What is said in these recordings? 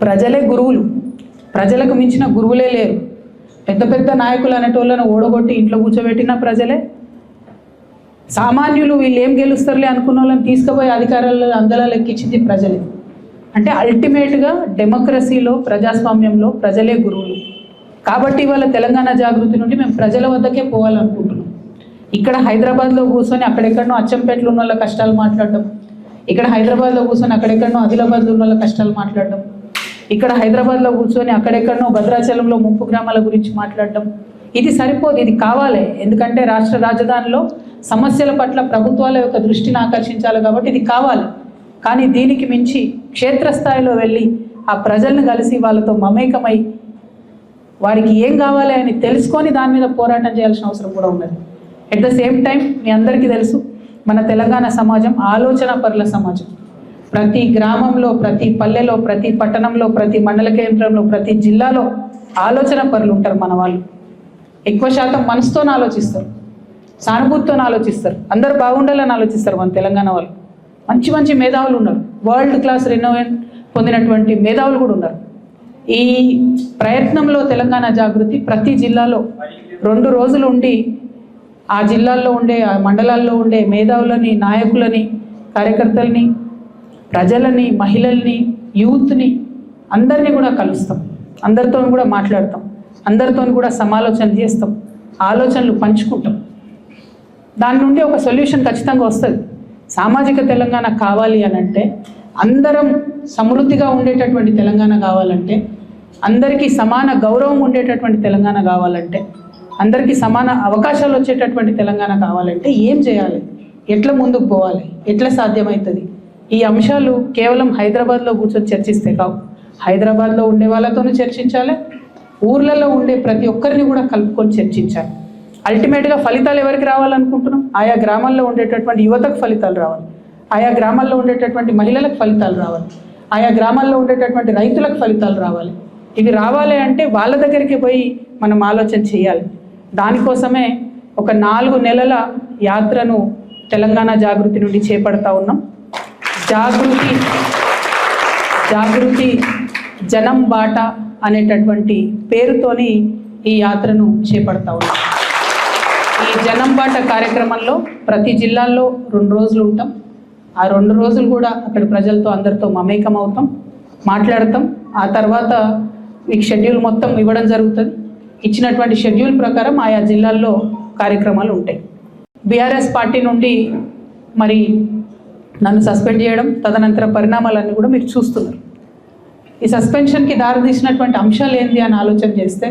ప్రజలే గురువులు, ప్రజలకు మించిన గురువులే లేరు. పెద్ద పెద్ద నాయకులు అనేటోళ్ళను ఓడగొట్టి ఇంట్లో కూర్చోబెట్టిన ప్రజలే. సామాన్యులు వీళ్ళు ఏం గెలుస్తారులే అనుకున్న వాళ్ళని తీసుకుపోయి అధికారాలు అందలా లెక్కించింది ప్రజలే. అంటే అల్టిమేట్గా డెమోక్రసీలో, ప్రజాస్వామ్యంలో ప్రజలే గురువులు. కాబట్టి ఇవాళ తెలంగాణ జాగృతి నుండి మేము ప్రజల వద్దకే పోవాలనుకుంటున్నాం. ఇక్కడ హైదరాబాద్లో కూర్చొని అక్కడెక్కడనో అచ్చంపేటలో ఉన్న వాళ్ళ కష్టాలు మాట్లాడడం, ఇక్కడ హైదరాబాద్లో కూర్చొని అక్కడెక్కడనో ఆదిలాబాద్లో ఉన్న వాళ్ళ కష్టాలు మాట్లాడడం, ఇక్కడ హైదరాబాద్లో కూర్చొని అక్కడెక్కడనో భద్రాచలంలో ముంపు గ్రామాల గురించి మాట్లాడడం ఇది సరిపోదు. ఇది కావాలి. ఎందుకంటే రాష్ట్ర రాజధానిలో సమస్యల పట్ల ప్రభుత్వాల యొక్క దృష్టిని ఆకర్షించాలి కాబట్టి ఇది కావాలి. కానీ దీనికి మించి క్షేత్రస్థాయిలో వెళ్ళి ఆ ప్రజలను కలిసి వాళ్ళతో మమేకమై వారికి ఏం కావాలి అని తెలుసుకొని దాని మీద పోరాటం చేయాల్సిన అవసరం కూడా ఉన్నది. ఎట్ ద సేమ్ టైం మీ అందరికీ తెలుసు, మన తెలంగాణ సమాజం ఆలోచన పరుల సమాజం. ప్రతి గ్రామంలో, ప్రతి పల్లెలో, ప్రతి పట్టణంలో, ప్రతి మండల కేంద్రంలో, ప్రతి జిల్లాలో ఆలోచన పరులు ఉంటారు మన వాళ్ళు. ఎక్కువ శాతం మనసుతో ఆలోచిస్తారు, సానుభూతితో ఆలోచిస్తారు, అందరూ బాగుండాలని ఆలోచిస్తారు. మన తెలంగాణ వాళ్ళు మంచి మంచి మేధావులు ఉన్నారు, వరల్డ్ క్లాస్ రెనోవేట్ పొందినటువంటి మేధావులు కూడా ఉన్నారు. ఈ ప్రయత్నంలో తెలంగాణ జాగృతి ప్రతి జిల్లాలో 2 రోజులు ఉండి ఆ జిల్లాల్లో ఉండే, ఆ మండలాల్లో ఉండే మేధావులని, నాయకులని, కార్యకర్తలని, ప్రజలని, మహిళల్ని, యూత్ని అందరినీ కూడా కలుస్తాం, అందరితో కూడా మాట్లాడతాం, అందరితో కూడా సమాలోచన చేస్తాం, ఆలోచనలు పంచుకుంటాం. దాని నుండి ఒక సొల్యూషన్ ఖచ్చితంగా వస్తుంది. సామాజిక తెలంగాణ కావాలి అని అంటే, అందరం సమృద్ధిగా ఉండేటటువంటి తెలంగాణ కావాలంటే, అందరికీ సమాన గౌరవం ఉండేటటువంటి తెలంగాణ కావాలంటే, అందరికీ సమాన అవకాశాలు వచ్చేటటువంటి తెలంగాణ కావాలంటే ఏం చేయాలి, ఎట్లా ముందుకు పోవాలి, ఎట్లా సాధ్యమవుతుంది? ఈ అంశాలు కేవలం హైదరాబాద్లో కూర్చొని చర్చిస్తే కావు. హైదరాబాద్లో ఉండే వాళ్ళతోనూ చర్చించాలి, ఊర్లలో ఉండే ప్రతి ఒక్కరిని కూడా కలుపుకొని చర్చించాలి. అల్టిమేట్గా ఫలితాలు ఎవరికి రావాలనుకుంటున్నాం? ఆయా గ్రామాల్లో ఉండేటటువంటి యువతకు ఫలితాలు రావాలి, ఆయా గ్రామాల్లో ఉండేటటువంటి మహిళలకు ఫలితాలు రావాలి, ఆయా గ్రామాల్లో ఉండేటటువంటి రైతులకు ఫలితాలు రావాలి. ఇవి రావాలి అంటే వాళ్ళ దగ్గరికి పోయి మనం ఆలోచన చేయాలి. దానికోసమే ఒక 4 నెలల యాత్రను తెలంగాణ జాగృతి నుండి చేపడతా ఉన్నాం. జాగృతి జనం బాట అనేటటువంటి పేరుతోని ఈ యాత్రను చేపడతా ఉన్నాం. ఈ జనం బాట కార్యక్రమంలో ప్రతి జిల్లాల్లో 2 రోజులు ఉంటాం. ఆ 2 రోజులు కూడా అక్కడ ప్రజలతో అందరితో మమేకం అవుతాం, మాట్లాడతాం. ఆ తర్వాత మీకు షెడ్యూల్ మొత్తం ఇవ్వడం జరుగుతుంది. ఇచ్చినటువంటి షెడ్యూల్ ప్రకారం ఆయా జిల్లాల్లో కార్యక్రమాలు ఉంటాయి. బీఆర్ఎస్ పార్టీ నుండి మరి నన్ను సస్పెండ్ చేయడం, తదనంతర పరిణామాలన్నీ కూడా మీరు చూస్తున్నారు. ఈ సస్పెన్షన్కి దారితీసినటువంటి అంశాలు ఏంది అని ఆలోచన చేస్తే,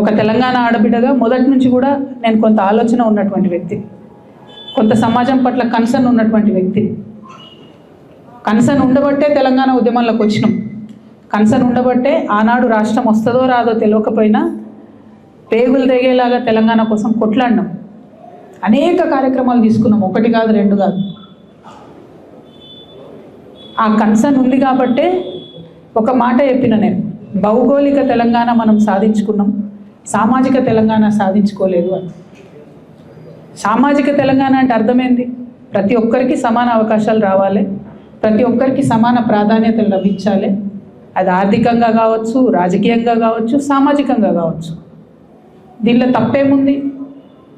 ఒక తెలంగాణ ఆడబిడ్డగా మొదటి నుంచి కూడా నేను కొంత ఆలోచన ఉన్నటువంటి వ్యక్తి, కొంత సమాజం పట్ల కన్సర్న్ ఉన్నటువంటి వ్యక్తి. కన్సర్న్ ఉండబట్టే తెలంగాణ ఉద్యమంలోకి వచ్చినాం. కన్సర్న్ ఉండబట్టే ఆనాడు రాష్ట్రం వస్తుందో రాదో తెలియకపోయినా పేగులు తెగేలాగా తెలంగాణ కోసం కొట్లాడినాం. అనేక కార్యక్రమాలు తీసుకున్నాం, 1 కాదు 2 కాదు. ఆ కన్సర్న్ ఉంది కాబట్టే ఒక మాట చెప్పిన నేను, భౌగోళిక తెలంగాణ మనం సాధించుకున్నాం, సామాజిక తెలంగాణ సాధించుకోలేదు అని. సామాజిక తెలంగాణ అంటే అర్థమైంది, ప్రతి ఒక్కరికి సమాన అవకాశాలు రావాలి, ప్రతి ఒక్కరికి సమాన ప్రాధాన్యతలు లభించాలి. అది ఆర్థికంగా కావచ్చు, రాజకీయంగా కావచ్చు, సామాజికంగా కావచ్చు. దీనిలో తప్పేముంది?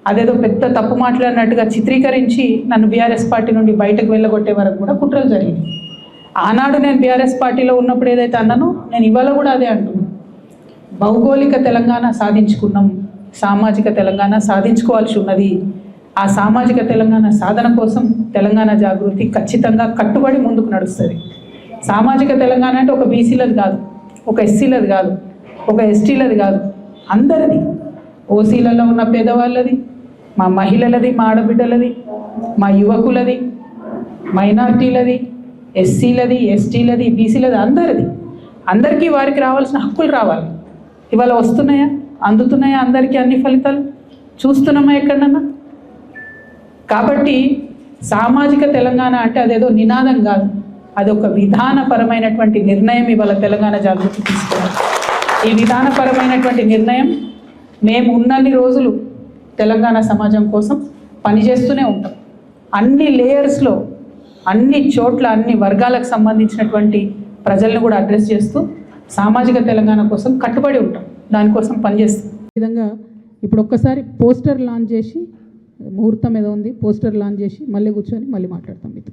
అదేదో పెద్ద తప్పు మాట్లాడినట్టుగా చిత్రీకరించి నన్ను బీఆర్ఎస్ పార్టీ నుండి బయటకు వెళ్ళగొట్టే వరకు కూడా కుట్రలు జరిగింది. ఆనాడు నేను బీఆర్ఎస్ పార్టీలో ఉన్నప్పుడు ఏదైతే అన్నానో నేను ఇవాళ కూడా అదే అంటున్నాను. భౌగోళిక తెలంగాణ సాధించుకున్నాం, సామాజిక తెలంగాణ సాధించుకోవాల్సి ఉన్నది. ఆ సామాజిక తెలంగాణ సాధన కోసం తెలంగాణ జాగృతి ఖచ్చితంగా కట్టుబడి ముందుకు నడుస్తుంది. సామాజిక తెలంగాణ అంటే ఒక బీసీలది కాదు, ఒక ఎస్సీలది కాదు, ఒక ఎస్టీలది కాదు, అందరిది. ఓసీలలో ఉన్న పేదవాళ్ళది, మా మహిళలది, మా ఆడబిడ్డలది, మా యువకులది, మైనార్టీలది, ఎస్సీలది, ఎస్టీలది, బీసీలది, అందరిది. అందరికీ వారికి రావాల్సిన హక్కులు రావాలి. ఇవాళ వస్తున్నాయా, అందుతున్నాయా అందరికీ అన్ని ఫలితాలు? చూస్తున్నామా ఎక్కడన్నా? కాబట్టి సామాజిక తెలంగాణ అంటే అదేదో నినాదం కాదు, అది ఒక విధానపరమైనటువంటి నిర్ణయం. ఇవాళ తెలంగాణ జాగృతి తీసుకున్నాం. ఈ విధానపరమైనటువంటి నిర్ణయం మేము ఉన్నన్ని రోజులు తెలంగాణ సమాజం కోసం పనిచేస్తూనే ఉంటాం. అన్ని లేయర్స్లో, అన్ని చోట్ల, అన్ని వర్గాలకు సంబంధించినటువంటి ప్రజలను కూడా అడ్రస్ చేస్తూ సామాజిక తెలంగాణ కోసం కట్టుబడి ఉంటాం, దానికోసం పనిచేస్తాం. ఈ విధంగా ఇప్పుడు ఒక్కసారి పోస్టర్ లాంచ్ చేసి, ముహూర్తం ఏదో ఉంది, పోస్టర్ లాంచ్ చేసి మళ్ళీ కూర్చొని మళ్ళీ మాట్లాడతాం మీతో.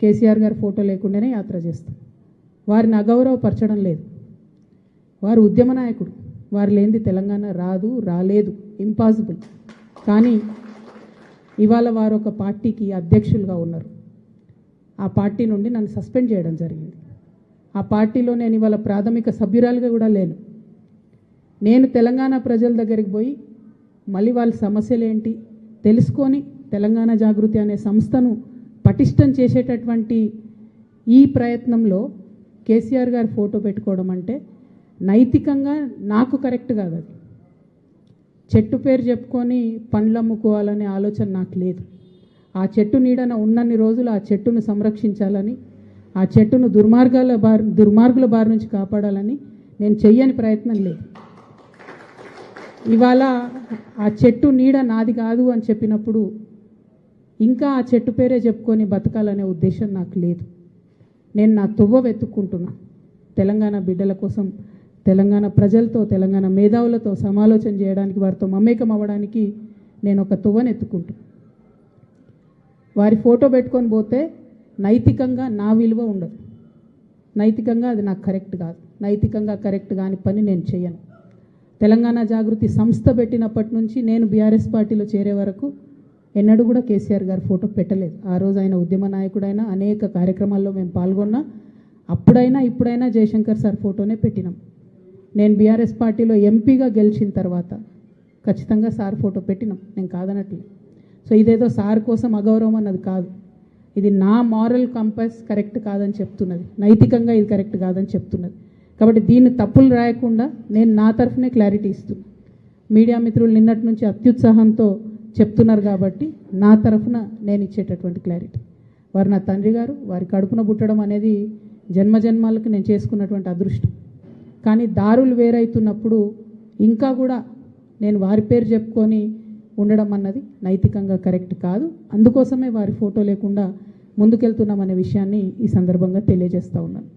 కేసీఆర్ గారి ఫోటో లేకుండానే యాత్ర చేస్తాం. వారిని అగౌరవపరచడం లేదు. వారు ఉద్యమ నాయకుడు, వారు లేనిది తెలంగాణ రాదు, రాలేదు, ఇంపాసిబుల్. కానీ ఇవాళ వారు ఒక పార్టీకి అధ్యక్షులుగా ఉన్నారు. ఆ పార్టీ నుండి నన్ను సస్పెండ్ చేయడం జరిగింది. ఆ పార్టీలో నేను ఇవాళ ప్రాథమిక సభ్యురాలుగా కూడా లేను. నేను తెలంగాణ ప్రజల దగ్గరికి పోయి మళ్ళీ వాళ్ళ సమస్యలు ఏంటి తెలుసుకొని తెలంగాణ జాగృతి అనే సంస్థను పటిష్టం చేసేటటువంటి ఈ ప్రయత్నంలో కేసీఆర్ గారి ఫోటో పెట్టుకోవడం అంటే నైతికంగా నాకు కరెక్ట్ కాదు. అది చెట్టు పేరు చెప్పుకొని పండ్లు అమ్ముకోవాలనే ఆలోచన నాకు లేదు. ఆ చెట్టు నీడన ఉన్నన్ని రోజులు ఆ చెట్టును సంరక్షించాలని, ఆ చెట్టును దుర్మార్గుల బారి నుంచి కాపాడాలని నేను చెయ్యని ప్రయత్నం లేదు. ఇవాళ ఆ చెట్టు నీడ నాది కాదు అని చెప్పినప్పుడు ఇంకా ఆ చెట్టు పేరే చెప్పుకొని బతకాలనే ఉద్దేశం నాకు లేదు. నేను నా తువ్వ వెతుక్కుంటున్నా. తెలంగాణ బిడ్డల కోసం, తెలంగాణ ప్రజలతో, తెలంగాణ మేధావులతో సమాలోచన చేయడానికి, వారితో మమేకం అవ్వడానికి నేను ఒక తువ్వను ఎత్తుకుంటున్నా. వారి ఫోటో పెట్టుకొని పోతే నైతికంగా నా విలువ ఉండదు. నైతికంగా అది నాకు కరెక్ట్ కాదు. నైతికంగా కరెక్ట్ కాని పని నేను చేయను. తెలంగాణ జాగృతి సంస్థ పెట్టినప్పటి నుంచి నేను బీఆర్ఎస్ పార్టీలో చేరే వరకు ఎన్నడూ కూడా కేసీఆర్ గారి ఫోటో పెట్టలేదు. ఆ రోజు ఆయన ఉద్యమ నాయకుడైనా అనేక కార్యక్రమాల్లో మేము పాల్గొన్నా. అప్పుడైనా ఇప్పుడైనా జయశంకర్ సార్ ఫోటోనే పెట్టినాం. నేను బీఆర్ఎస్ పార్టీలో ఎంపీగా గెలిచిన తర్వాత ఖచ్చితంగా సార్ ఫోటో పెట్టినాం, నేను కాదనట్లేదు. సో ఇదేదో సార్ కోసం అగౌరవం అన్నది కాదు. ఇది నా మారల్ కంపాస్ కరెక్ట్ కాదని చెప్తున్నది, నైతికంగా ఇది కరెక్ట్ కాదని చెప్తున్నది. కాబట్టి దీన్ని తప్పులు రాయకుండా నేను నా తరఫునే క్లారిటీ ఇస్తున్నాను. మీడియా మిత్రులు నిన్నటి నుంచి అత్యుత్సాహంతో చెప్తున్నారు కాబట్టి నా తరఫున నేను ఇచ్చేటటువంటి క్లారిటీ. వారు నా తండ్రి గారు, వారి కడుపున పుట్టడం అనేది జన్మజన్మాలకు నేను చేసుకున్నటువంటి అదృష్టం. కానీ దారులు వేరైతున్నప్పుడు ఇంకా కూడా నేను వారి పేరు చెప్పుకొని ఉండడం అన్నది నైతికంగా కరెక్ట్ కాదు. అందుకోసమే వారి ఫోటో లేకుండా ముందుకెళ్తున్నామనే విషయాన్ని ఈ సందర్భంగా తెలియజేస్తూ ఉన్నాను.